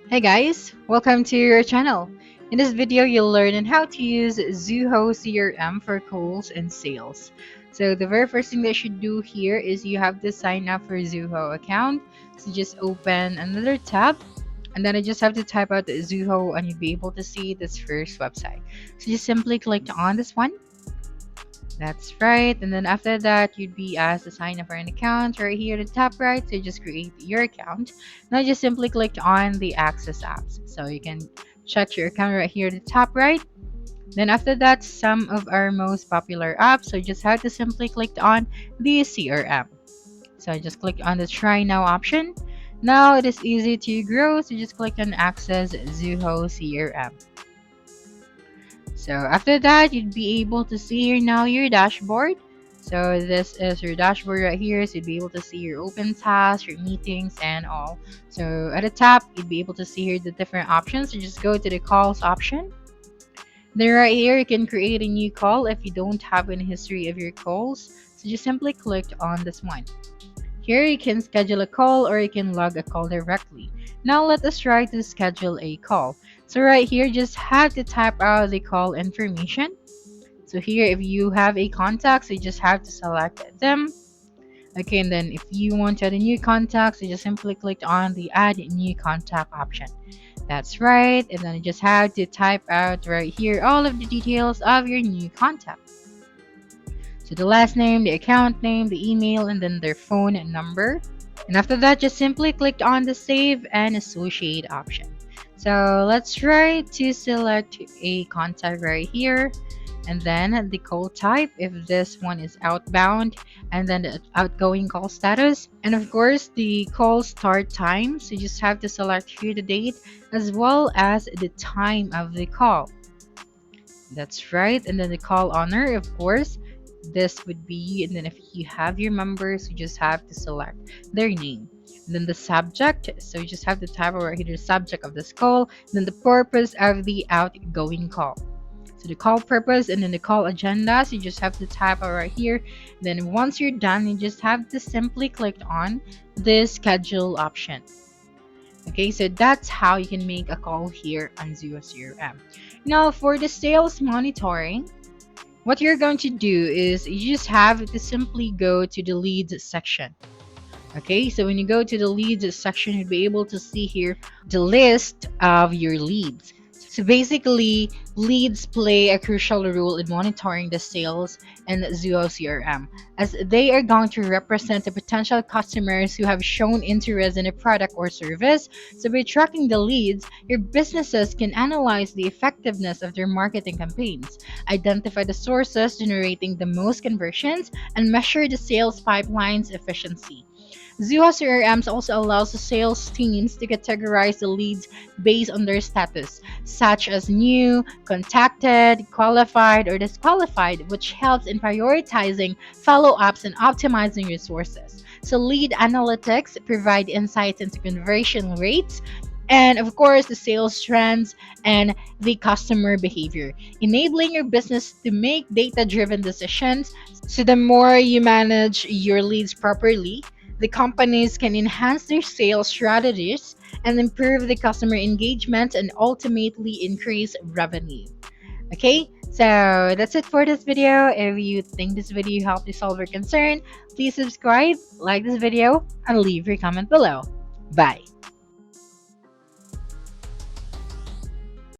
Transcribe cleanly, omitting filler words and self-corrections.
Hey guys, welcome to your channel. In this video, you'll learn on how to use Zoho CRM for calls and sales. So the very first thing that you should do here is you have to sign up for Zoho account. So just open another tab and then I just have to type out Zoho and you'll be able to see this first website. So just simply click on this one. That's right. And then after that, you'd be asked to sign up for an account right here at the top right. So you just create your account. Now just simply click on the access apps. So you can check your account right here at the top right. Then after that, some of our most popular apps. So you just have to simply click on the CRM. So I just click on the try now option. Now it is easy to grow. So just click on access Zoho CRM. So after that, you'd be able to see here now your dashboard. So this is your dashboard right here. So you'd be able to see your open tasks, your meetings, and all. So at the top, you'd be able to see here the different options. So just go to the calls option. Then right here, you can create a new call if you don't have any history of your calls. So just simply click on this one. Here you can schedule a call or you can log a call directly. Now let us try to schedule a call. So right here, just have to type out the call information. So here, if you have a contact, so you just have to select them. Okay, and then if you want to add a new contact, so you just simply click on the add new contact option. That's right, and then you just have to type out right here all of the details of your new contact. So the last name, the account name, the email, and then their phone number. And after that, just simply click on the save and associate option. So let's try to select a contact right here. And then the call type, if this one is outbound, and then the outgoing call status. And of course, the call start time. So you just have to select here the date as well as the time of the call. That's right. And then the call honor, of course, this would be, and then if you have your members, you just have to select their name. And then the subject, so you just have to type right here the subject of this call, and then the purpose of the outgoing call. So the call purpose and then the call agenda, so you just have to type out right here. Then once you're done, you just have to simply click on the schedule option. Okay, so that's how you can make a call here on Zoho CRM. Now for the sales monitoring, what you're going to do is you just have to simply go to the leads section. Okay, so when you go to the leads section, you'll be able to see here the list of your leads. So basically, leads play a crucial role in monitoring the sales and Zoho CRM, as they are going to represent the potential customers who have shown interest in a product or service. So by tracking the leads, your businesses can analyze the effectiveness of their marketing campaigns, identify the sources generating the most conversions, and measure the sales pipeline's efficiency. Zoho CRMs also allows the sales teams to categorize the leads based on their status, such as new, contacted, qualified, or disqualified, which helps in prioritizing follow-ups and optimizing resources. So lead analytics provide insights into conversion rates, and of course the sales trends and the customer behavior, enabling your business to make data-driven decisions. So the more you manage your leads properly, the companies can enhance their sales strategies and improve the customer engagement and ultimately increase revenue. Okay, so that's it for this video. If you think this video helped you solve your concern, please subscribe, like this video, and leave your comment below. Bye.